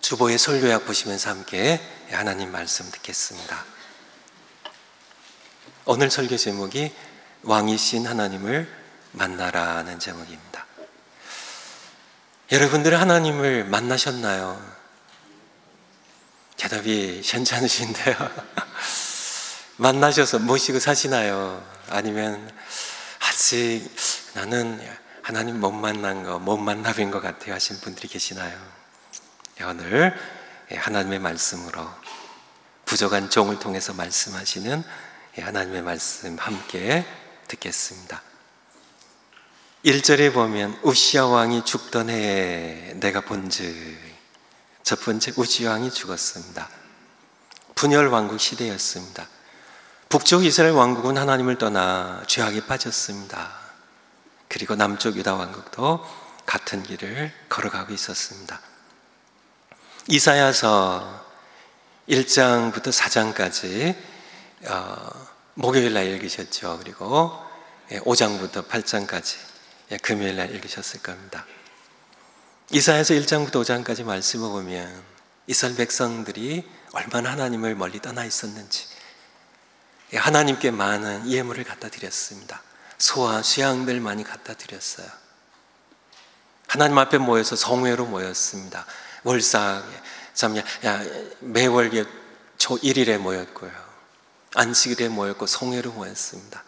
주보의 설교약 보시면서 함께 하나님 말씀 듣겠습니다. 오늘 설교 제목이 왕이신 하나님을 만나라는 제목입니다. 여러분들은 하나님을 만나셨나요? 대답이 현찮으신데요. 만나셔서 모시고 사시나요? 아니면 아직 나는 하나님 못 만나뵌 것 같아요 하신 분들이 계시나요? 오늘 하나님의 말씀으로 부족한 종을 통해서 말씀하시는 하나님의 말씀 함께 듣겠습니다. 1절에 보면 우시야 왕이 죽던 해에 내가 본즉, 첫 번째 우시야 왕이 죽었습니다. 분열 왕국 시대였습니다. 북쪽 이스라엘 왕국은 하나님을 떠나 죄악에 빠졌습니다. 그리고 남쪽 유다 왕국도 같은 길을 걸어가고 있었습니다. 이사야서 1장부터 4장까지 목요일날 읽으셨죠. 그리고 5장부터 8장까지 금요일날 읽으셨을 겁니다. 이사야서 1장부터 5장까지 말씀을 보면 이스라엘 백성들이 얼마나 하나님을 멀리 떠나 있었는지, 하나님께 많은 예물을 갖다 드렸습니다. 소와 수양들 많이 갖다 드렸어요. 하나님 앞에 모여서 성회로 모였습니다. 월삭, 매월 초 1일에 모였고요. 안식일에 모였고 성회로 모였습니다.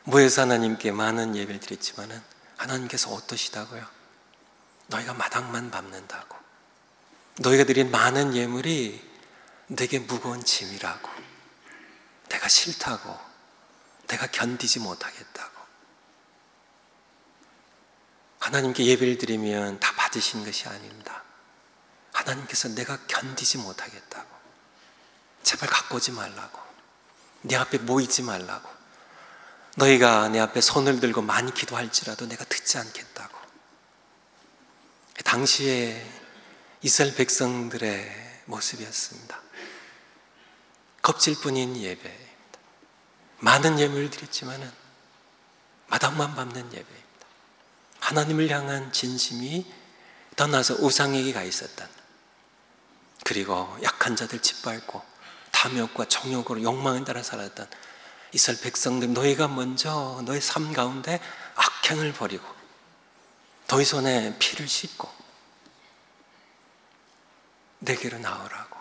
모여서 하나님께 많은 예배를 드렸지만은 하나님께서 어떠시다고요? 너희가 마당만 밟는다고, 너희가 드린 많은 예물이 내게 무거운 짐이라고, 내가 싫다고, 내가 견디지 못하겠다고. 하나님께 예배를 드리면 다 받으신 것이 아닙니다. 하나님께서 내가 견디지 못하겠다고, 제발 갖고 오지 말라고, 내 앞에 모이지 말라고, 너희가 내 앞에 손을 들고 많이 기도할지라도 내가 듣지 않겠다고. 당시에 이스라엘 백성들의 모습이었습니다. 겁질뿐인 예배입니다. 많은 예물을 드렸지만은 마당만 밟는 예배입니다. 하나님을 향한 진심이 떠나서 우상에게 가 있었던, 그리고 약한 자들 짓밟고 탐욕과 정욕으로 욕망을 따라 살았던 이스라엘 백성들, 너희가 먼저 너희 삶 가운데 악행을 버리고 너희 손에 피를 씻고 내게로 나오라고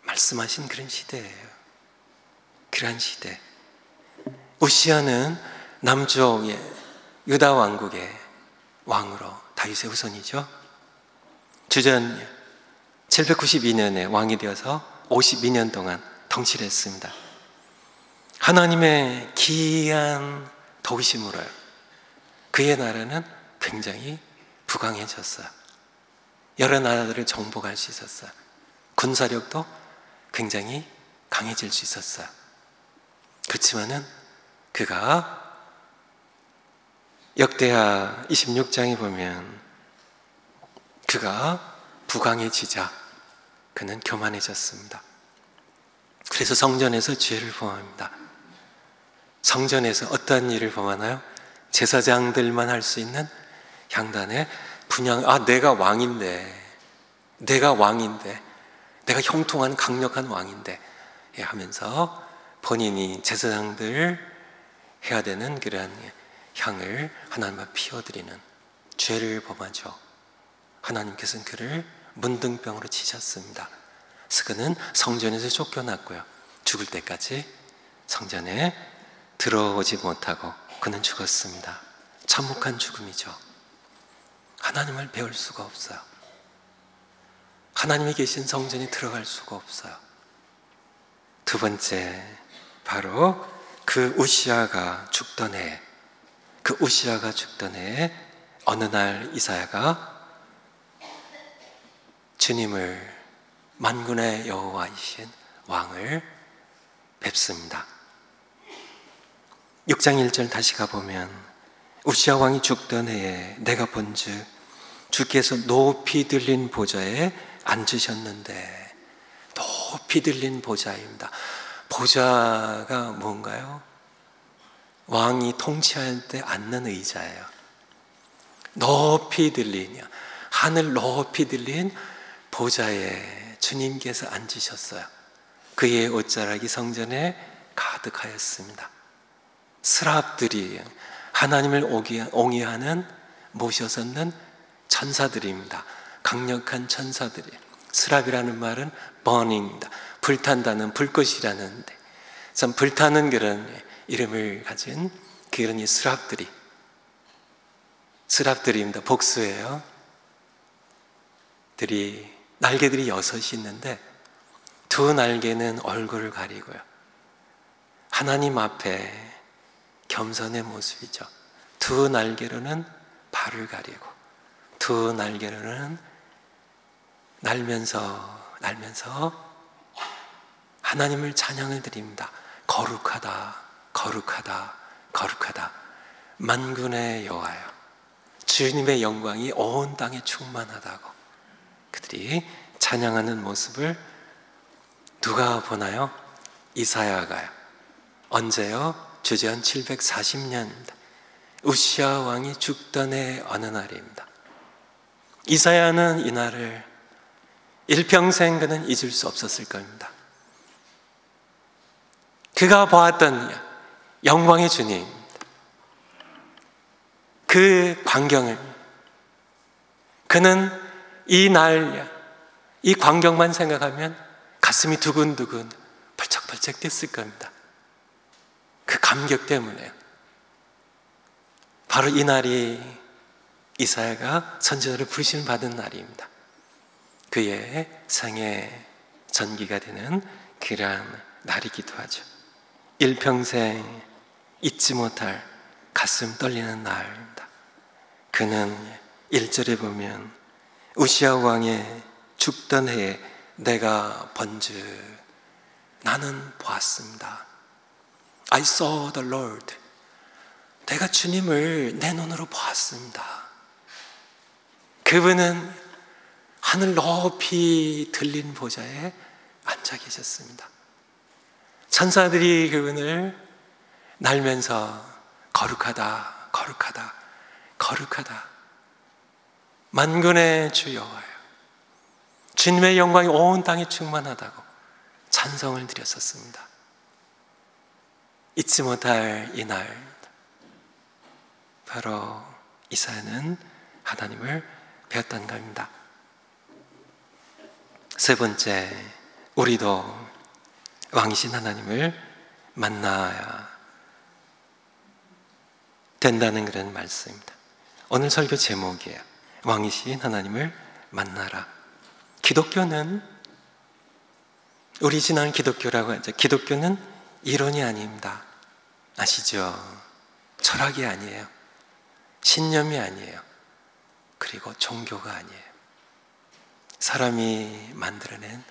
말씀하신 그런 시대예요. 그러한 시대. 우시야는 남쪽의 유다 왕국의 왕으로, 다윗의 후손이죠. 주전 792년에 왕이 되어서 52년 동안 통치를 했습니다. 하나님의 기이한 도우심으로요, 그의 나라는 굉장히 부강해졌어요. 여러 나라들을 정복할 수 있었어요. 군사력도 굉장히 강해질 수 있었어요. 그렇지만은 그가 역대하 26장에 보면 그가 부강해지자 그는 교만해졌습니다. 그래서 성전에서 죄를 범합니다. 성전에서 어떠한 일을 범하나요? 제사장들만 할 수 있는 향단에 분향, 내가 왕인데, 내가 형통한 강력한 왕인데 하면서 본인이 제사장들 해야 되는 그러한 향을 하나님 앞에 피워드리는 죄를 범하죠. 하나님께서는 그를 문둥병으로 치셨습니다. 그래서 그는 성전에서 쫓겨났고요, 죽을 때까지 성전에 들어오지 못하고 그는 죽었습니다. 참혹한 죽음이죠. 하나님을 배울 수가 없어요. 하나님이 계신 성전에 들어갈 수가 없어요. 두 번째, 바로 그 우시야가 죽던 해, 어느 날 이사야가 주님을, 만군의 여호와이신 왕을 뵙습니다. 6장 1절 다시 가보면 우시야 왕이 죽던 해에 내가 본즉 주께서 높이 들린 보좌에 앉으셨는데, 높이 들린 보좌입니다. 보좌가 뭔가요? 왕이 통치할 때 앉는 의자예요. 높이 들린, 하늘 높이 들린 보좌에 주님께서 앉으셨어요. 그의 옷자락이 성전에 가득하였습니다. 스랍들이 하나님을 옹이하는 모셔섰는 천사들입니다. 강력한 천사들이. 스랍이라는 말은 burning입니다. 불탄다는 불꽃이라는데, 참 불타는 그런 이름을 가진 그런 이 스랍들입니다. 복수예요. 날개들이 6이 있는데 두 날개는 얼굴을 가리고요. 하나님 앞에 겸손의 모습이죠. 두 날개로는 발을 가리고 두 날개로는 날면서 하나님을 찬양을 드립니다. 거룩하다, 거룩하다, 거룩하다. 만군의 여호와여, 주님의 영광이 온 땅에 충만하다고 그들이 찬양하는 모습을 누가 보나요? 이사야가요. 언제요? 주전 740년입니다. 우시아 왕이 죽던 해 어느 날입니다. 이사야는 이 날을 일평생 그는 잊을 수 없었을 겁니다. 그가 보았던 영광의 주님, 그 광경을 그는 이 날, 이 광경만 생각하면 가슴이 두근두근 벌쩍벌쩍 뛰었을 겁니다. 그 감격 때문에요. 바로 이 날이 이사야가 선지자를 부르심 받은 날입니다. 그의 생애 전기가 되는 그러한 날이기도 하죠. 일평생 잊지 못할 가슴 떨리는 날입니다. 그는 1절에 보면 우시아 왕의 죽던 해에 내가 번즉 나는 보았습니다. I saw the Lord. 내가 주님을 내 눈으로 보았습니다. 그분은 하늘 높이 들린 보좌에 앉아 계셨습니다. 천사들이 그분을 날면서 거룩하다, 거룩하다, 거룩하다. 만군의 주 여호와여, 주님의 영광이 온 땅에 충만하다고 찬송을 드렸었습니다. 잊지 못할 이 날, 바로 이사야는 하나님을 배웠던 겁니다. 세 번째, 우리도 왕이신 하나님을 만나야 된다는 그런 말씀입니다. 오늘 설교 제목이에요. 왕이신 하나님을 만나라. 기독교는, 우리 신앙 기독교라고 하죠. 기독교는 이론이 아닙니다. 아시죠? 철학이 아니에요. 신념이 아니에요. 그리고 종교가 아니에요. 사람이 만들어낸,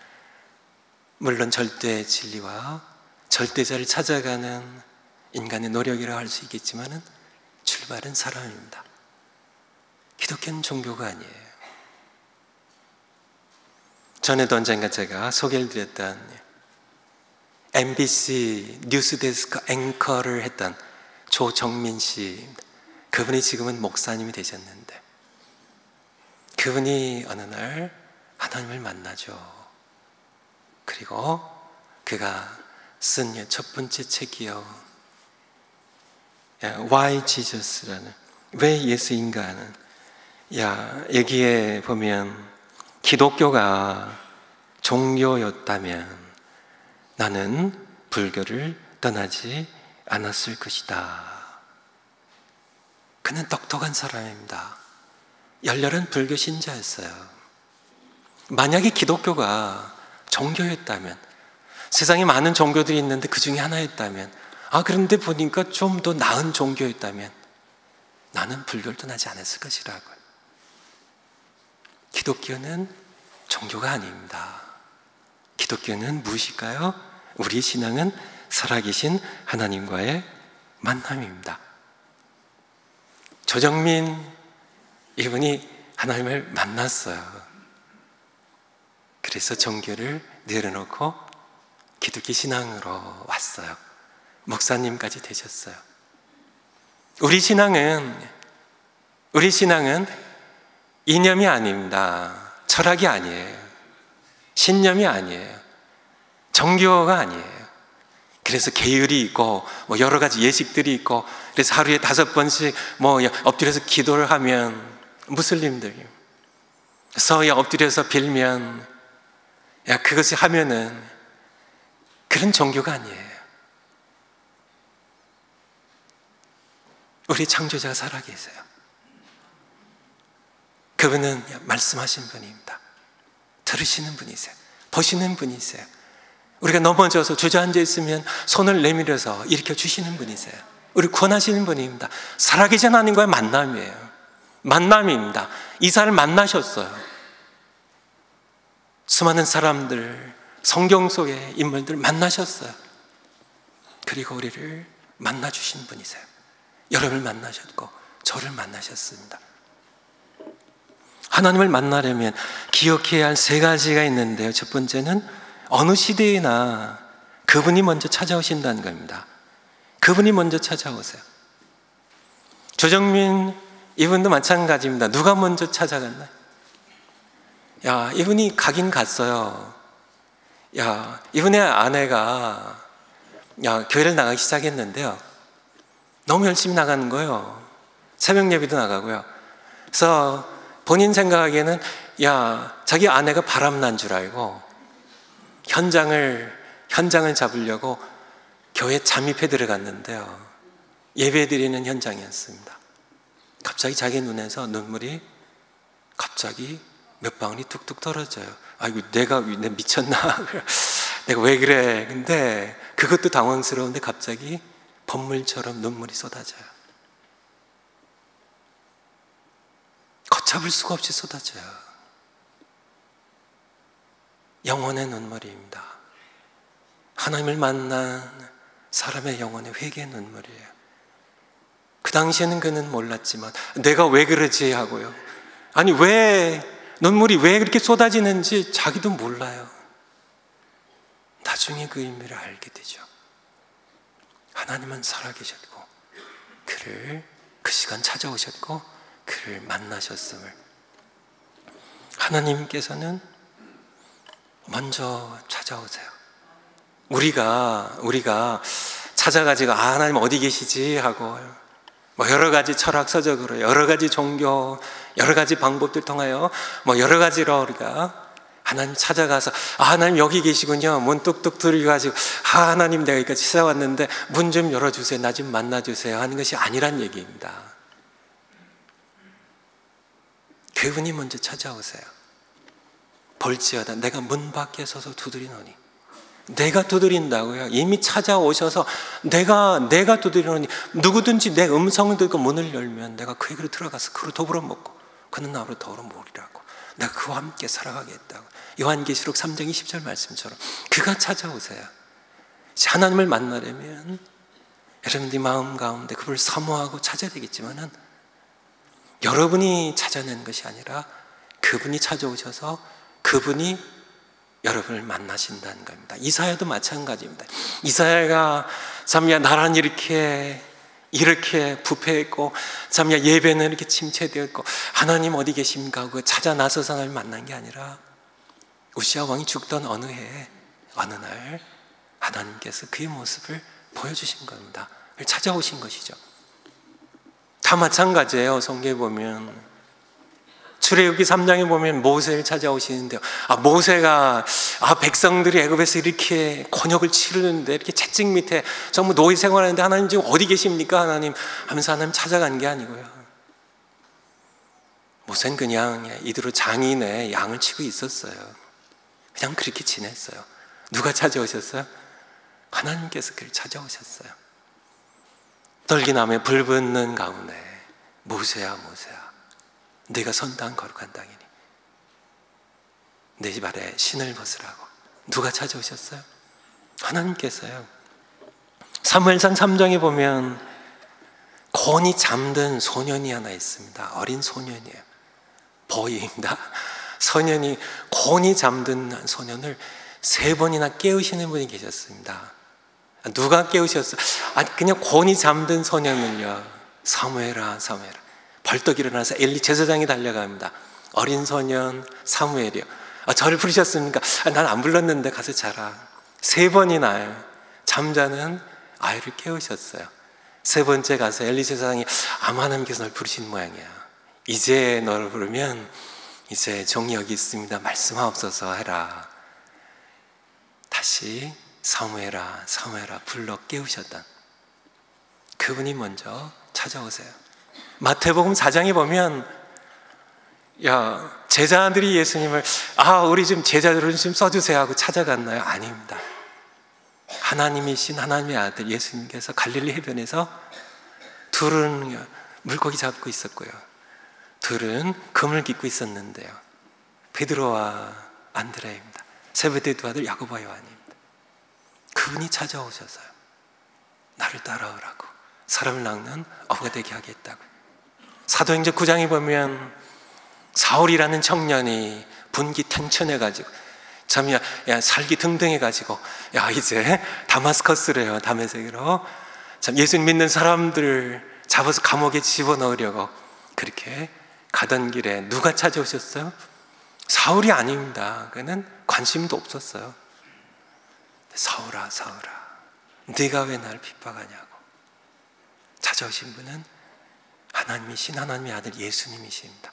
물론 절대 진리와 절대자를 찾아가는 인간의 노력이라고 할 수 있겠지만 출발은 사람입니다. 기독교는 종교가 아니에요. 전에도 언젠가 제가 소개를 드렸던 MBC 뉴스데스크 앵커를 했던 조정민 씨, 그분이 지금은 목사님이 되셨는데 그분이 어느 날 하나님을 만나죠. 그리고 그가 쓴 첫 번째 책이요, Why Jesus라는, 왜 예수인가는, 여기에 보면 기독교가 종교였다면 나는 불교를 떠나지 않았을 것이다. 그는 똑똑한 사람입니다. 열렬한 불교 신자였어요. 만약에 기독교가 종교였다면, 세상에 많은 종교들이 있는데 그 중에 하나였다면, 그런데 보니까 좀 더 나은 종교였다면 나는 불교를 떠나지 않았을 것이라고요. 기독교는 종교가 아닙니다. 기독교는 무엇일까요? 우리 신앙은 살아계신 하나님과의 만남입니다. 조정민 이분이 하나님을 만났어요. 그래서 종교를 내려놓고 기독교 신앙으로 왔어요. 목사님까지 되셨어요. 우리 신앙은 이념이 아닙니다. 철학이 아니에요. 신념이 아니에요. 정교가 아니에요. 그래서 계율이 있고 뭐 여러 가지 예식들이 있고, 그래서 하루에 5번씩 뭐 엎드려서 기도를 하면, 무슬림들이 서야 엎드려서 빌면, 그것이 하면은 그런 종교가 아니에요. 우리 창조자가 살아계세요. 그분은 말씀하신 분입니다. 들으시는 분이세요. 보시는 분이세요. 우리가 넘어져서 주저앉아 있으면 손을 내밀어서 일으켜 주시는 분이세요. 우리 구원하시는 분입니다. 살아계신 하나님과의 만남이에요. 만남입니다. 이사를 만나셨어요. 수많은 사람들, 성경 속의 인물들 만나셨어요. 그리고 우리를 만나주신 분이세요. 여러분을 만나셨고 저를 만나셨습니다. 하나님을 만나려면 기억해야 할 3가지가 있는데요. 첫 번째는 어느 시대에나 그분이 먼저 찾아오신다는 겁니다. 그분이 먼저 찾아오세요. 조정민 이분도 마찬가지입니다. 누가 먼저 찾아갔나요? 이분이 가긴 갔어요. 이분의 아내가 교회를 나가기 시작했는데요. 너무 열심히 나가는 거예요. 새벽 예배도 나가고요. 그래서 본인 생각하기에는 자기 아내가 바람난 줄 알고 현장을 잡으려고 교회에 잠입해 들어갔는데요. 예배드리는 현장이었습니다. 갑자기 자기 눈에서 눈물이 갑자기 몇 방울이 뚝뚝 떨어져요. 아이고, 내가 미쳤나? 내가 왜 그래? 근데 그것도 당황스러운데 갑자기 번물처럼 눈물이 쏟아져요. 걷잡을 수가 없이 쏟아져요. 영혼의 눈물입니다. 하나님을 만난 사람의 영혼의 회개의 눈물이에요. 그 당시에는 그는 몰랐지만 내가 왜 그러지 하고요. 아니, 눈물이 왜 그렇게 쏟아지는지 자기도 몰라요. 나중에 그 의미를 알게 되죠. 하나님은 살아계셨고 그를 그 시간 찾아오셨고 그를 만나셨음을, 하나님께서는 먼저 찾아오세요. 우리가 찾아가지고 하나님 어디 계시지 하고 뭐 여러 가지 철학 서적으로 여러 가지 종교 여러 가지 방법들 통하여 뭐 여러 가지로 우리가 하나님 찾아가서 하나님 여기 계시군요. 문 뚝뚝 들이가지고 하나님 내가 여기까지 찾아왔는데 문 좀 열어주세요. 나 좀 만나주세요 하는 것이 아니란 얘기입니다. 그분이 먼저 찾아오세요. 볼지어다 내가 문 밖에 서서 두드리노니. 내가 두드린다고요. 이미 찾아오셔서 내가 두드리노니 누구든지 내 음성을 듣고 문을 열면 내가 그에게로 들어가서 그로 더불어 먹고 그는 나로 더불어 먹으리라고. 내가 그와 함께 살아가겠다고. 요한계시록 3장 20절 말씀처럼 그가 찾아오세요. 하나님을 만나려면 여러분들이 마음 가운데 그분을 사모하고 찾아야 되겠지만은 여러분이 찾아낸 것이 아니라 그분이 찾아오셔서 그분이 여러분을 만나신다는 겁니다. 이사야도 마찬가지입니다. 이사야가 참야 나란 이렇게 부패했고 참야 예배는 이렇게 침체되었고 하나님 어디 계십니까 하고 찾아 나서서 하나님을 만난 게 아니라 우시아 왕이 죽던 어느 해에 어느 날 하나님께서 그의 모습을 보여주신 겁니다. 찾아오신 것이죠. 다 마찬가지예요. 성경에 보면 출애굽기 3장에 보면 모세를 찾아오시는데요. 모세가 백성들이 애굽에서 이렇게 곤욕을 치르는데 이렇게 채찍 밑에 전부 노예 생활하는데 하나님 지금 어디 계십니까? 하나님 하면서 하나님 찾아간 게 아니고요. 모세는 그냥 이대로 장인의 양을 치고 있었어요. 그냥 그렇게 지냈어요. 누가 찾아오셨어요? 하나님께서 그를 찾아오셨어요. 떨기나무에 불 붙는 가운데 모세야 네가 선 땅 거룩한 땅이니 내 집 아래 신을 벗으라고. 누가 찾아오셨어요? 하나님께서요. 사무엘상 3장에 보면 곤히 잠든 소년이 하나 있습니다. 어린 소년이에요. 보이입니다. 소년이 곤히 잠든 소년을 3번이나 깨우시는 분이 계셨습니다. 누가 깨우셨어요? 그냥 곤히 잠든 소년을요. 사무엘아 벌떡 일어나서 엘리 제사장이 달려갑니다. 어린 소년 사무엘이요. 저를 부르셨습니까? 난 안 불렀는데 가서 자라. 3번이나 잠자는 아이를 깨우셨어요. 3번째 가서 엘리세 사장이 아마 하나님께서 널 부르신 모양이야. 이제 너를 부르면 이제 종이 여기 있습니다. 말씀하옵소서 해라. 다시 사무엘아 사무엘아 불러 깨우셨던 그분이 먼저 찾아오세요. 마태복음 4장에 보면 제자들이 예수님을 우리 좀 제자들을 좀 써주세요 하고 찾아갔나요? 아닙니다. 하나님이신 하나님의 아들 예수님께서 갈릴리 해변에서 둘은 물고기 잡고 있었고요, 둘은 금을 깃고 있었는데요. 베드로와 안드레입니다. 세베대의 두 아들 야고보와 요한입니다. 그분이 찾아오셔서요, 나를 따라오라고, 사람을 낚는 어부가 되게 하겠다고. 사도행전 9장에 보면 사울이라는 청년이 분기 탱천해가지고 참 살기 등등해가지고 이제 다마스커스래요, 다메섹으로 참 예수 믿는 사람들을 잡아서 감옥에 집어넣으려고 그렇게 가던 길에 누가 찾아오셨어요? 사울이 아닙니다. 그는 관심도 없었어요. 사울아 사울아 네가 왜 날 핍박하냐고 찾아오신 분은 하나님이신 하나님의 아들 예수님이십니다.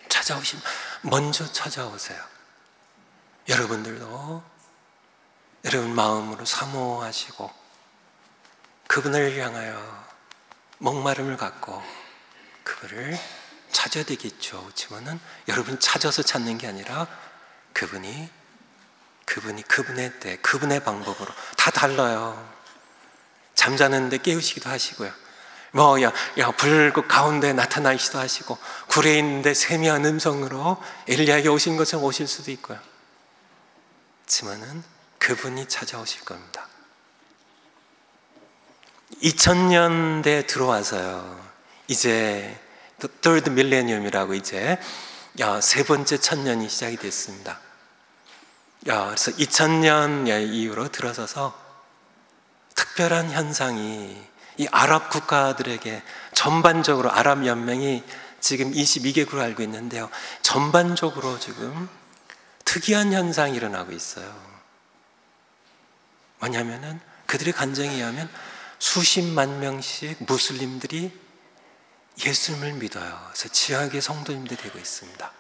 찾아오신, 먼저 찾아오세요. 여러분들도 여러분 마음으로 사모하시고 그분을 향하여 목마름을 갖고 그분을 찾아야 되겠죠. 그렇지만은 여러분이 찾아서 찾는 게 아니라 그분이 그분의 때, 그분의 방법으로 다 달라요. 잠자는데 깨우시기도 하시고요. 불 가운데 나타나시기도 하시고, 굴에 있는데 세미한 음성으로 엘리야에게 오신 것처럼 오실 수도 있고요. 그렇지만은 그분이 찾아오실 겁니다. 2000년대에 들어와서요, 이제 third millennium이라고 이제 3번째 천년이 시작이 됐습니다. 그래서 2000년 이후로 들어서서 특별한 현상이 이 아랍 국가들에게 전반적으로, 아랍 연맹이 지금 22개국으로 알고 있는데요, 전반적으로 지금 특이한 현상이 일어나고 있어요. 뭐냐면은 그들의 간증에 의하면 수십만 명씩 무슬림들이 예수님을 믿어요. 그래서 지하계 성도님들이 되고 있습니다.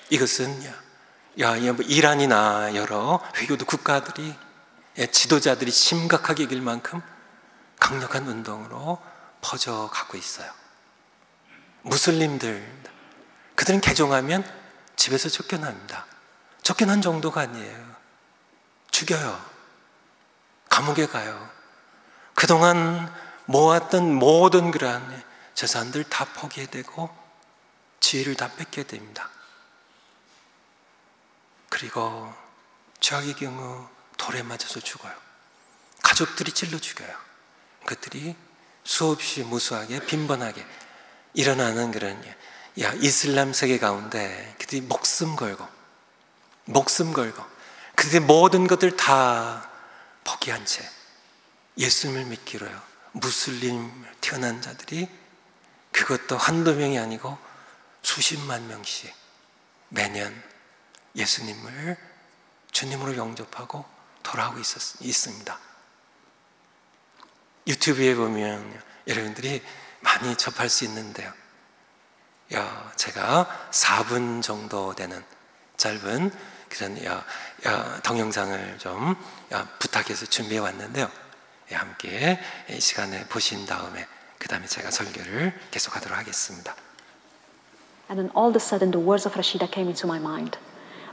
이것은 이란이나 여러 회교도 국가들이, 지도자들이 심각하게 이길 만큼 강력한 운동으로 퍼져가고 있어요. 무슬림들, 그들은 개종하면 집에서 쫓겨납니다. 쫓겨난 정도가 아니에요. 죽여요. 감옥에 가요. 그동안 모았던 모든 그러한 재산들 다 포기해야 되고 지위를 다 뺏게 됩니다. 그리고 최악의 경우 돌에 맞아서 죽어요. 가족들이 찔러 죽여요. 그것들이 수없이 무수하게 빈번하게 일어나는 그런 이슬람 세계 가운데 그들이 목숨 걸고 그들의 모든 것들 다 포기한 채 예수님을 믿기로요, 무슬림 태어난 자들이, 그것도 한두 명이 아니고 수십만 명씩 매년 예수님을 주님으로 영접하고 돌아오고 있습니다. 유튜브에 보면 여러분들이 많이 접할 수 있는데요, 제가 4분 정도 되는 짧은 그런 동영상을 좀 부탁해서 준비해 왔는데요, 함께 이 시간에 보신 다음에 그 다음에 제가 설교를 계속하도록 하겠습니다. And then all of a sudden the words of Rashida came into my mind.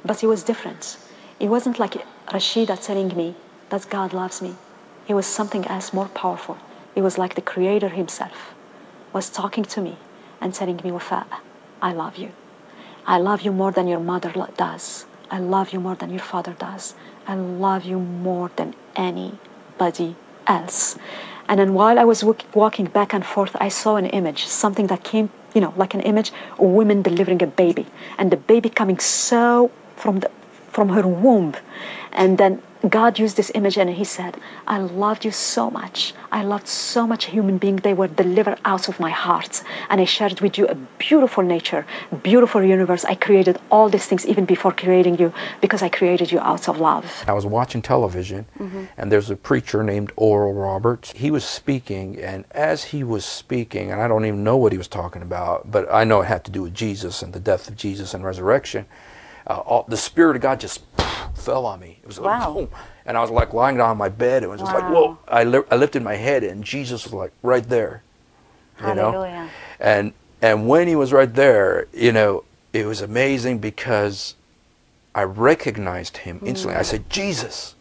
But it was different. It wasn't like Rashida telling me that God loves me. It was something else more powerful. It was like the Creator Himself was talking to me and telling me, Wafa, I love you. I love you more than your mother does. I love you more than your father does. I love you more than anybody else. And then while I was walking back and forth, I saw an image, something that came, like an image of women delivering a baby, and the baby coming so from her womb, and then God used this image and he said, I loved you so much. I loved so much human beings. They were delivered out of my heart. And I shared with you a beautiful nature, beautiful universe. I created all these things even before creating you because I created you out of love. I was watching television and there's a preacher named Oral Roberts. He was speaking, and as he was speaking, and I don't even know what he was talking about, but I know it had to do with Jesus and the death of Jesus and resurrection. The Spirit of God just fell on me. It was like, Wow. boom. And I was like lying down on my bed. It was just like, whoa. I lifted my head and Jesus was like right there. You know? Hallelujah. And when he was right there, you know, it was amazing because I recognized him instantly. I said, Jesus.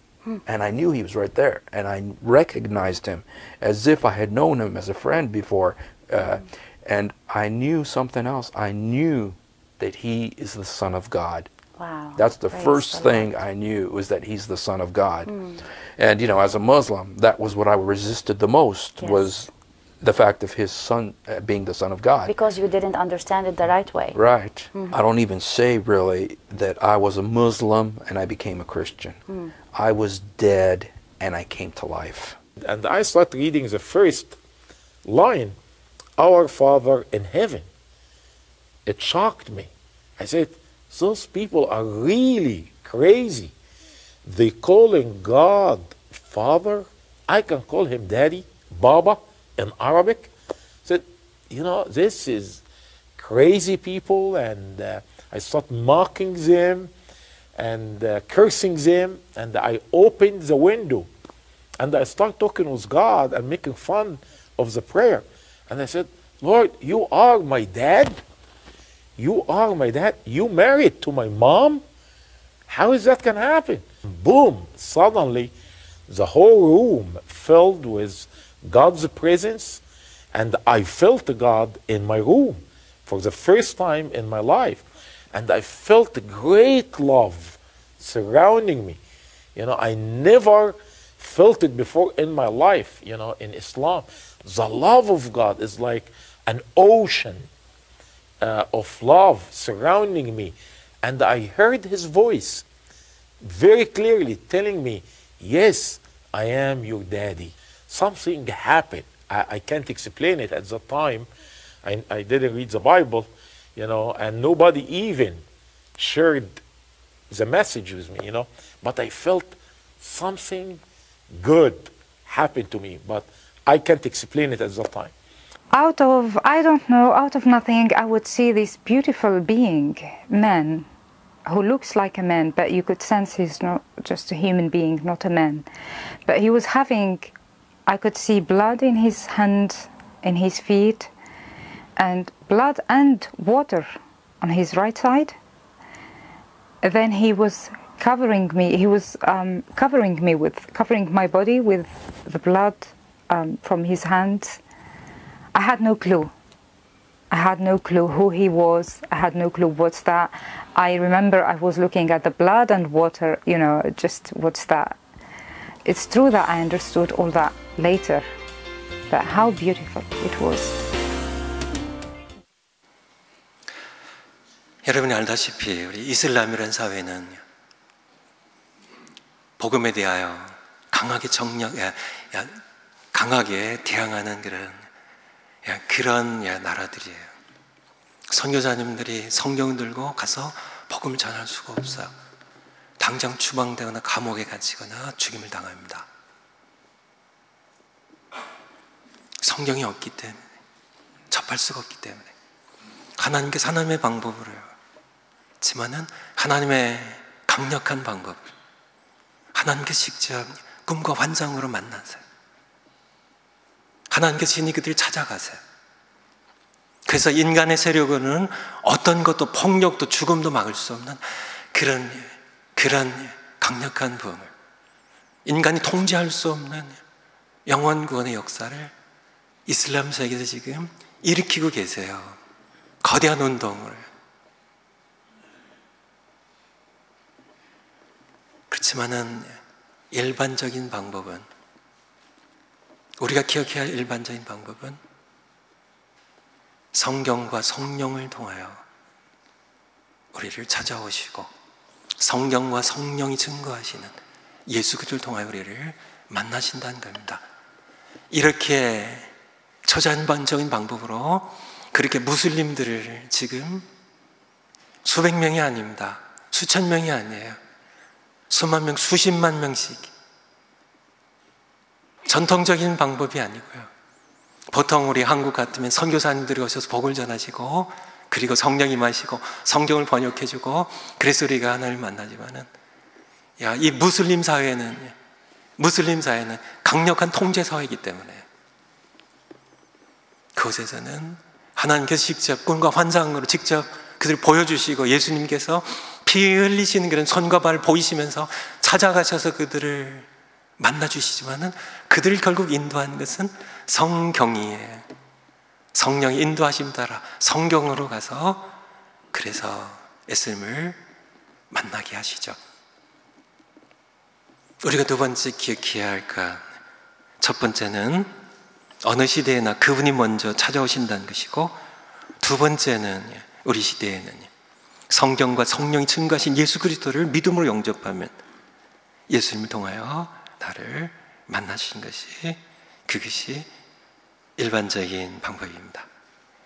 And I knew he was right there. And I recognized him as if I had known him as a friend before. And I knew something else. I knew that he is the Son of God. Wow. That's the Praise first the thing Lord. I knew, was that he's the Son of God. And, you know, as a Muslim, that was what I resisted the most, Yes. was the fact of his son being the Son of God. Because you didn't understand it the right way. Right. I don't even say really that I was a Muslim and I became a Christian. I was dead and I came to life. And I started reading the first line, Our Father in Heaven. It shocked me. I said, those people are really crazy. They calling God Father. I can call him Daddy, Baba in Arabic. I said, you know, this is crazy people, and I start mocking them and cursing them, and I opened the window and I start talking with God and making fun of the prayer. And I said, Lord, you are my dad? You are my dad? You married to my mom? How is that gonna happen? Boom, suddenly the whole room filled with God's presence, and I felt God in my room for the first time in my life. And I felt great love surrounding me. You know, I never felt it before in my life, you know, in Islam. The love of God is like an ocean of love surrounding me. And I heard his voice very clearly telling me, yes, I am your daddy. Something happened. I can't explain it at the time. I didn't read the Bible, you know, and nobody even shared the message with me, you know. But I felt something good happened to me, but I can't explain it at the time. Out of, I don't know, out of nothing, I would see this beautiful being, man, who looks like a man, but you could sense he's not just a human being, not a man. But he was having, I could see blood in his hand, in his feet, and blood and water on his right side. Then he was covering me, he was covering my body with the blood from his hands. I had no clue. I had no clue who he was. I had no clue what's that. I remember I was looking at the blood and water, you know, just what's that. It's true that I understood all that later, but how beautiful it was. 여러분이 알다시피 우리 이슬람이라는 사회는 복음에 대하여 강하게 대항하는 그런 나라들이에요. 선교사님들이 성경 들고 가서 복음을 전할 수가 없어요. 당장 추방되거나 감옥에 갇히거나 죽임을 당합니다. 성경이 없기 때문에, 접할 수가 없기 때문에. 하나님께서 하나님의 방법으로 했지만은 하나님의 강력한 방법, 하나님께서 직접 꿈과 환상으로 만나세요. 하나님께서 신이 그들을 찾아가세요. 그래서 인간의 세력으로는 어떤 것도, 폭력도, 죽음도 막을 수 없는 그런 강력한 부흥을, 인간이 통제할 수 없는 영원 구원의 역사를 이슬람 세계에서 지금 일으키고 계세요. 거대한 운동을. 그렇지만은 일반적인 방법은, 우리가 기억해야 할 일반적인 방법은 성경과 성령을 통하여 우리를 찾아오시고 성경과 성령이 증거하시는 예수 그리스도를 통하여 우리를 만나신다는 겁니다. 이렇게 초자연적인 방법으로 그렇게 무슬림들을 지금 수백 명이 아닙니다. 수천 명이 아니에요. 수만 명, 수십만 명씩. 전통적인 방법이 아니고요. 보통 우리 한국 같으면 선교사님들이 오셔서 복을 전하시고 그리고 성령 임하시고 성경을 번역해주고 그래서 우리가 하나님을 만나지만은 이 무슬림 사회는 강력한 통제 사회이기 때문에 그곳에서는 하나님께서 직접 꿈과 환상으로 직접 그들을 보여주시고 예수님께서 피 흘리시는 그런 손과 발을 보이시면서 찾아가셔서 그들을 만나주시지만은 그들을 결국 인도한 것은 성경이에요. 성령의 인도하심 따라 성경으로 가서 그래서 예수님을 만나게 하시죠. 우리가 두 번째 기억해야 할 것, 첫 번째는 어느 시대에나 그분이 먼저 찾아오신다는 것이고, 두 번째는 우리 시대에는 성경과 성령이 증거하신 예수 그리스도를 믿음으로 영접하면 예수님을 통하여 나를 만나신 것이 그것이 일반적인 방법입니다.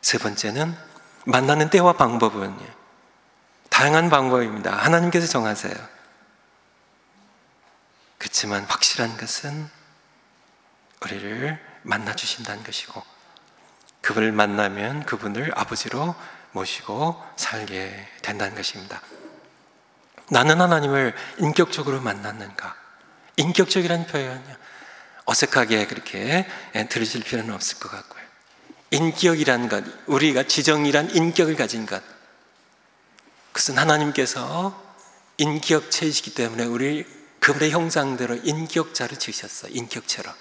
세 번째는 만나는 때와 방법은 다양한 방법입니다. 하나님께서 정하세요. 그렇지만 확실한 것은 우리를 만나주신다는 것이고 그분을 만나면 그분을 아버지로 모시고 살게 된다는 것입니다. 나는 하나님을 인격적으로 만났는가? 인격적이라는 표현이요, 어색하게 그렇게 들으실 필요는 없을 것 같고요. 인격이라는 것, 우리가 지정이란 인격을 가진 것, 그것은 하나님께서 인격체이시기 때문에 우리 그분의 형상대로 인격자를 지으셨어요. 인격체로.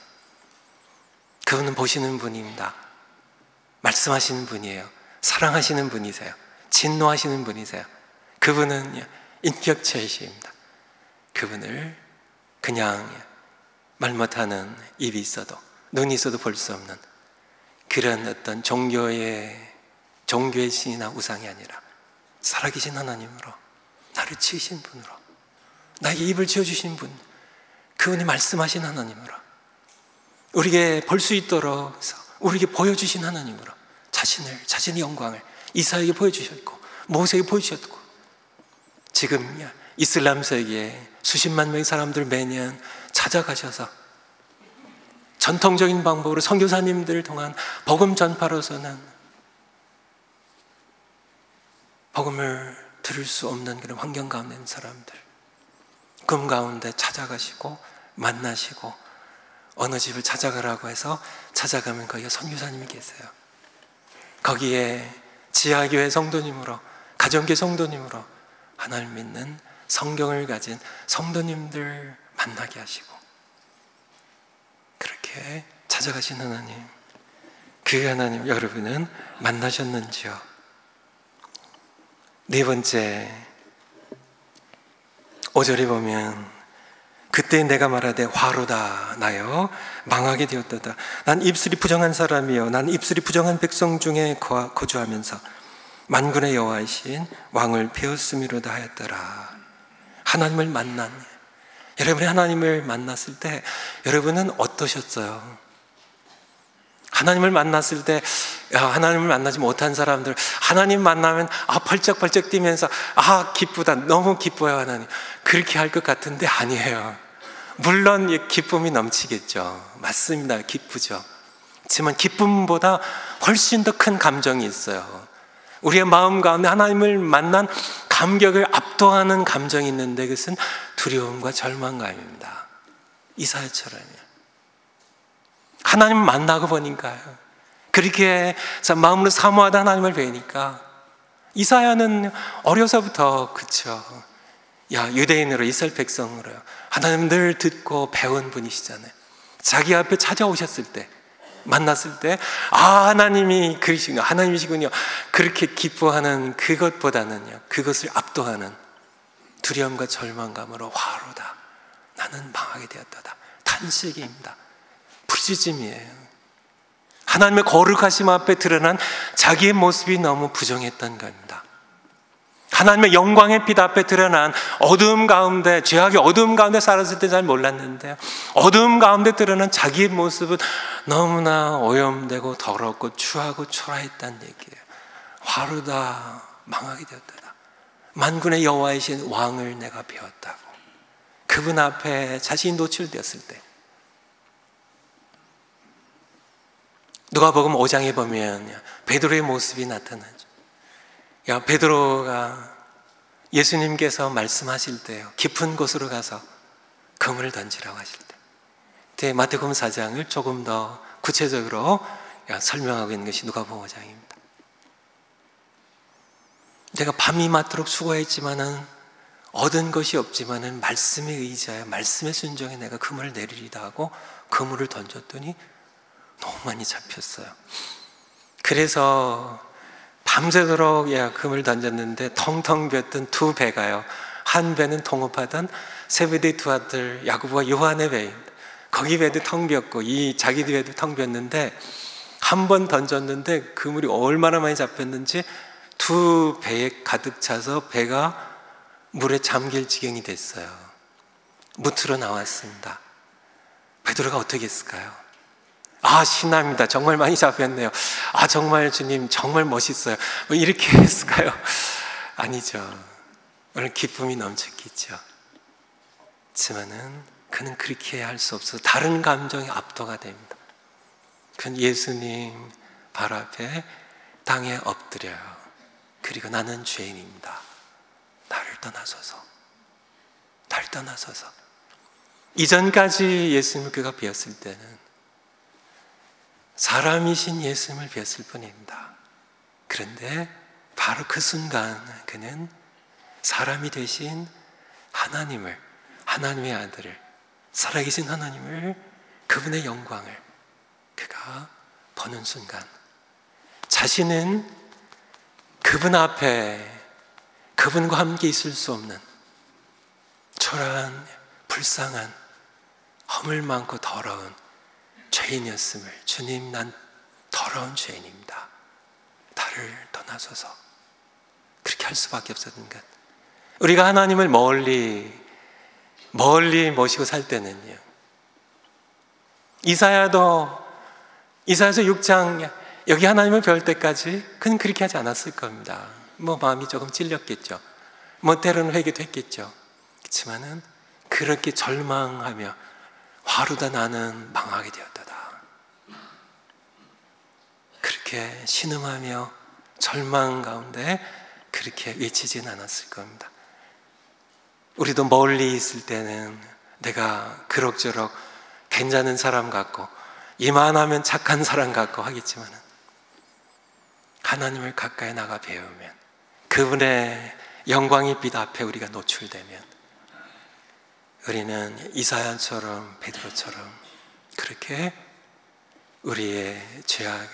그분은 보시는 분입니다. 말씀하시는 분이에요. 사랑하시는 분이세요. 진노하시는 분이세요. 그분은 인격체이십니다. 그분을 그냥 말 못하는 입이 있어도 눈이 있어도 볼 수 없는 그런 어떤 종교의 신이나 우상이 아니라 살아계신 하나님으로 나를 지으신 분으로 나에게 입을 지어주신 분, 그분이 말씀하신 하나님으로 우리에게 볼 수 있도록 우리에게 보여주신 하나님으로 자신의 영광을 이사에게 보여주셨고 모세에게 보여주셨고 지금 이슬람 세계에 수십만 명의 사람들 매년 찾아가셔서 전통적인 방법으로 선교사님들을 통한 복음 전파로서는 복음을 들을 수 없는 그런 환경 가운데 있는 사람들 꿈 가운데 찾아가시고 만나시고 어느 집을 찾아가라고 해서 찾아가면 거기에 선교사님이 계세요. 거기에 지하교회 성도님으로 가정교회 성도님으로 하나님 믿는 성경을 가진 성도님들 만나게 하시고 그렇게 찾아가신 하나님, 그 하나님 여러분은 만나셨는지요? 네 번째 5절에 보면 그때 내가 말하되 화로다 나여 망하게 되었도다. 난 입술이 부정한 사람이요 난 입술이 부정한 백성 중에 거주하면서 만군의 여호와이신 왕을 배웠음이로다 하였더라. 하나님을 만난, 여러분이 하나님을 만났을 때 여러분은 어떠셨어요? 하나님을 만났을 때 하나님을 만나지 못한 사람들 하나님 만나면 펄쩍펄쩍 뛰면서 기쁘다, 너무 기뻐요 하나님, 그렇게 할 것 같은데 아니에요. 물론 기쁨이 넘치겠죠. 맞습니다. 기쁘죠. 하지만 기쁨보다 훨씬 더 큰 감정이 있어요. 우리의 마음 가운데 하나님을 만난 감격을 압도하는 감정이 있는데 그것은 두려움과 절망감입니다. 이사야처럼요. 하나님 만나고 보니까요, 그렇게 마음으로 사모하다 하나님을 뵈니까 이사야는 어려서부터 그쵸, 유대인으로 이스라엘 백성으로요 하나님 늘 듣고 배운 분이시잖아요. 자기 앞에 찾아오셨을 때 만났을 때 하나님이 그러시군요, 하나님이시군요, 그렇게 기뻐하는 그것보다는요 그것을 압도하는 두려움과 절망감으로 화로다 나는 망하게 되었다 탄식입니다. 부르짖음이에요. 하나님의 거룩하심 앞에 드러난 자기의 모습이 너무 부정했던 겁니다. 하나님의 영광의 빛 앞에 드러난 어두움 가운데, 죄악의 어두움 가운데 살았을 때 잘 몰랐는데요, 어두움 가운데 드러난 자기의 모습은 너무나 오염되고 더럽고 추하고 초라했다는 얘기예요. 화루다 망하게 되었다. 만군의 여호와이신 왕을 내가 배웠다고. 그분 앞에 자신이 노출되었을 때, 누가복음 5장에 보면 베드로의 모습이 나타나죠. 베드로가 예수님께서 말씀하실 때요, 깊은 곳으로 가서 그물을 던지라고 하실 때, 마태복음 4장을 조금 더 구체적으로 설명하고 있는 것이 누가복음 5장입니다. 내가 밤이 맞도록 수고했지만은 얻은 것이 없지만은 말씀에 의지하여 말씀에 순종해 내가 그물을 내리리다 하고 그물을 던졌더니 너무 많이 잡혔어요. 그래서 밤새도록 그물을 던졌는데 텅텅 비었던 두 배가요, 한 배는 통업하던 세베대의 두 아들 야고보와 요한의 배입니다. 거기 배도 텅 비었고 이 자기 배도 텅 비었는데, 한 번 던졌는데 그물이 얼마나 많이 잡혔는지 두 배에 가득 차서 배가 물에 잠길 지경이 됐어요. 무트로 나왔습니다. 베드로가 어떻게 했을까요? 신납니다. 정말 많이 잡혔네요. 정말 주님 정말 멋있어요. 이렇게 했을까요? 아니죠. 오늘 기쁨이 넘쳤겠죠. 하지만은 그는 그렇게 할 수 없어서 다른 감정이 압도가 됩니다. 그는 예수님 발 앞에 땅에 엎드려요. 그리고 나는 죄인입니다. 나를 떠나소서. 나를 떠나소서. 이전까지 예수님을 그가 배웠을 때는 사람이신 예수님을 배웠을 뿐입니다. 그런데 바로 그 순간 그는 사람이 되신 하나님을, 하나님의 아들을, 살아계신 하나님을, 그분의 영광을 그가 보는 순간 자신은 그분 앞에 그분과 함께 있을 수 없는 초라한, 불쌍한, 허물 많고 더러운 죄인이었음을, 주님 난 더러운 죄인입니다. 나를 떠나소서. 그렇게 할 수밖에 없었던 것. 우리가 하나님을 멀리 모시고 살 때는요, 이사야서 6장 여기 하나님을 배울 때까지 그는 그렇게 하지 않았을 겁니다. 마음이 조금 찔렸겠죠. 때로는 회개도 했겠죠. 그렇지만은 그렇게 절망하며 화루다 나는 망하게 되었다다, 그렇게 신음하며 절망 가운데 그렇게 외치지는 않았을 겁니다. 우리도 멀리 있을 때는 내가 그럭저럭 괜찮은 사람 같고 이만하면 착한 사람 같고 하겠지만은 하나님을 가까이 나가 배우면, 그분의 영광의 빛 앞에 우리가 노출되면 우리는 이사야처럼 베드로처럼 그렇게 우리의 죄악을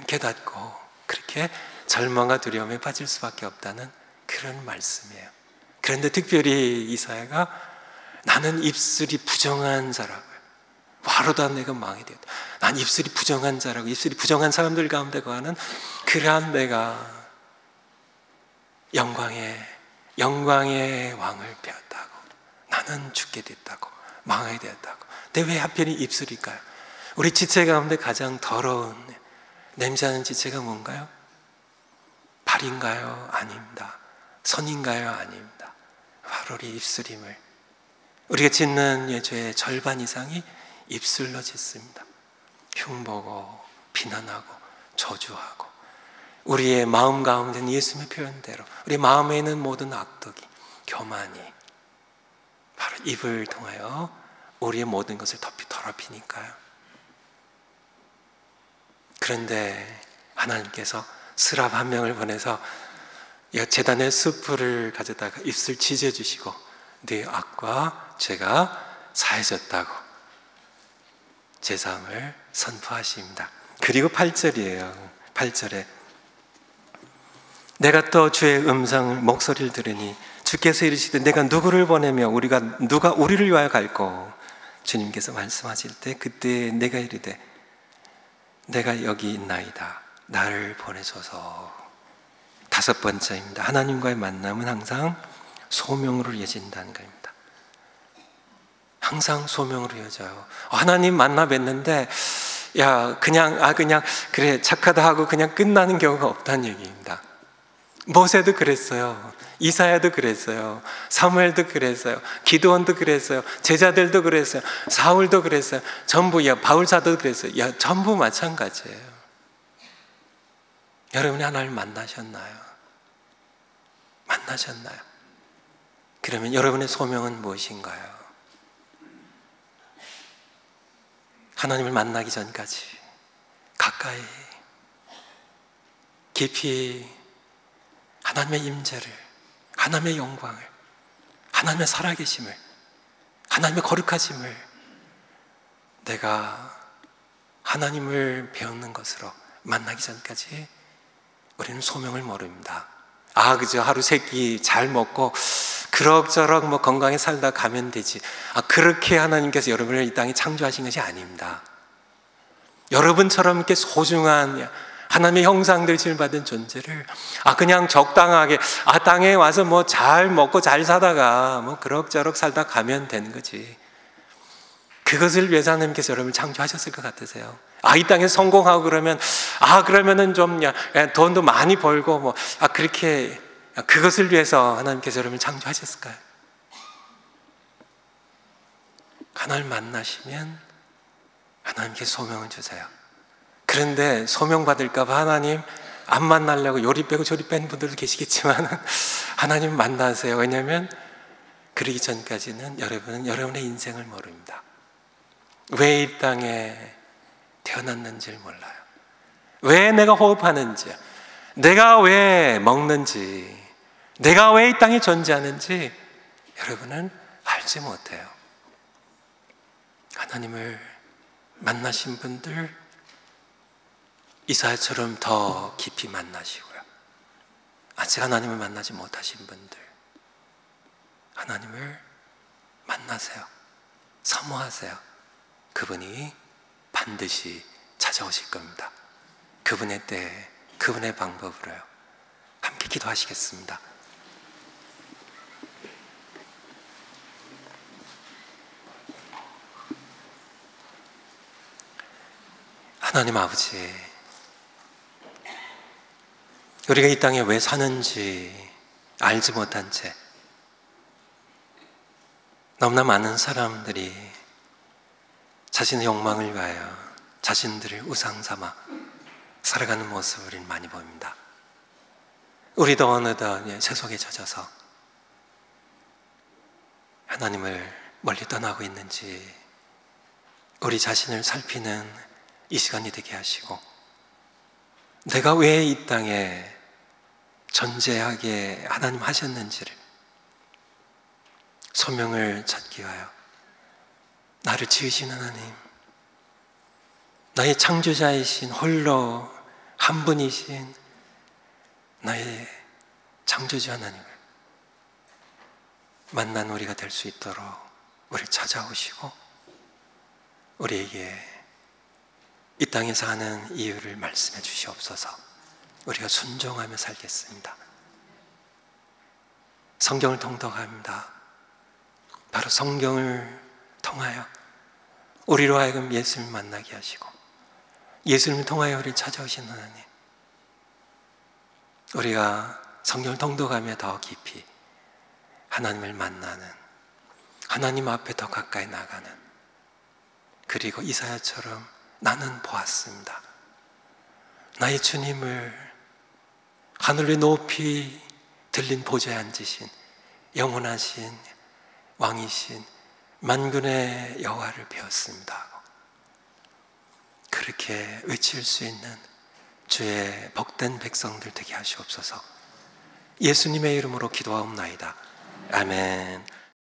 깨닫고 그렇게 절망과 두려움에 빠질 수밖에 없다는 그런 말씀이에요. 그런데 특별히 이사야가 나는 입술이 부정한 자라고, 화로다 내가 망이 되었다, 난 입술이 부정한 자라고, 입술이 부정한 사람들 가운데 거하는 그러한 내가 영광의 왕을 배웠다고, 나는 죽게 됐다고, 망하게 되었다고. 근데 왜 하필 입술일까요? 우리 지체 가운데 가장 더러운 냄새나는 지체가 뭔가요? 발인가요? 아닙니다. 손인가요? 아닙니다. 바로 우리 입술임을, 우리가 짓는 죄의 절반 이상이 입술로 짓습니다. 흉보고 비난하고 저주하고, 우리의 마음 가운데는 예수님의 표현대로 우리 마음에 있는 모든 악독이, 교만이 바로 입을 통하여 우리의 모든 것을 더럽히니까요. 그런데 하나님께서 스랍 한 명을 보내서 제단의 숯불을 가져다가 입술 찢어주시고 네 악과 죄가 사해졌다고 제사함을 선포하십니다. 그리고 8절이에요. 8절에 내가 또 주의 목소리를 들으니 주께서 이르시되 내가 누구를 보내며 누가 우리를 위하여 갈꼬. 주님께서 말씀하실 때 그때 내가 이르되 내가 여기 있나이다, 나를 보내소서. 다섯 번째입니다. 하나님과의 만남은 항상 소명으로 이어진다는 겁니다. 항상 소명으로 이어져요. 하나님 만나 뵀는데 그냥 그래 착하다 하고 그냥 끝나는 경우가 없다는 얘기입니다. 모세도 그랬어요. 이사야도 그랬어요. 사무엘도 그랬어요. 기드온도 그랬어요. 제자들도 그랬어요. 사울도 그랬어요. 전부 바울사도 그랬어요. 전부 마찬가지예요. 여러분이 하나님을 만나셨나요? 만나셨나요? 그러면 여러분의 소명은 무엇인가요? 하나님을 만나기 전까지 가까이 깊이 하나님의 임재를, 하나님의 영광을, 하나님의 살아계심을, 하나님의 거룩하심을 내가 하나님을 배우는 것으로 만나기 전까지 우리는 소명을 모릅니다. 그저 하루 세 끼 잘 먹고 그럭저럭 건강히 살다 가면 되지. 그렇게 하나님께서 여러분을 이 땅에 창조하신 것이 아닙니다. 여러분처럼 이렇게 소중한 하나님의 형상들 지음받은 존재를 그냥 적당하게 땅에 와서 잘 먹고 잘 사다가 그럭저럭 살다 가면 되는 거지. 그것을 위해서 하나님께서 여러분을 창조하셨을 것 같으세요? 이 땅에 성공하고 그러면은 좀 돈도 많이 벌고 그렇게 그것을 위해서 하나님께서 여러분을 창조하셨을까요? 하나님을 만나시면 하나님께서 소명을 주세요. 그런데 소명 받을까봐 하나님 안 만나려고 요리 빼고 조리 빼는 분들도 계시겠지만 하나님 만나세요. 왜냐하면 그러기 전까지는 여러분은 여러분의 인생을 모릅니다. 왜 이 땅에 태어났는지를 몰라요. 왜 내가 호흡하는지, 내가 왜 먹는지, 내가 왜 이 땅에 존재하는지 여러분은 알지 못해요. 하나님을 만나신 분들 이사야처럼 더 깊이 만나시고요. 아직 하나님을 만나지 못하신 분들 하나님을 만나세요. 사모하세요. 그분이 반드시 찾아오실 겁니다. 그분의 때에 그분의 방법으로요. 함께 기도하시겠습니다. 하나님 아버지, 우리가 이 땅에 왜 사는지 알지 못한 채 너무나 많은 사람들이 자신의 욕망을 위하여 자신들을 우상 삼아 살아가는 모습을 우리는 많이 봅니다. 우리도 어느덧 세속에 젖어서 하나님을 멀리 떠나고 있는지 우리 자신을 살피는 이 시간이 되게 하시고, 내가 왜 이 땅에 존재하게 하나님 하셨는지를 소명을 찾기 위하여 나를 지으신 하나님, 나의 창조자이신 홀로 한 분이신 나의 창조주 하나님을 만난 우리가 될 수 있도록 우리를 찾아오시고 우리에게 이 땅에 사는 이유를 말씀해 주시옵소서. 우리가 순종하며 살겠습니다. 성경을 통독합니다. 바로 성경을 통하여 우리로 하여금 예수님을 만나게 하시고 예수님을 통하여 우리를 찾아오신 하나님, 우리가 성경을 통독하며 더 깊이 하나님을 만나는, 하나님 앞에 더 가까이 나가는, 그리고 이사야처럼 나는 보았습니다. 나의 주님을 하늘의 높이 들린 보좌에 앉으신 영원하신 왕이신 만군의 여호와를 배웠습니다. 그렇게 외칠 수 있는 주의 복된 백성들 되게 하시옵소서. 예수님의 이름으로 기도하옵나이다. 아멘.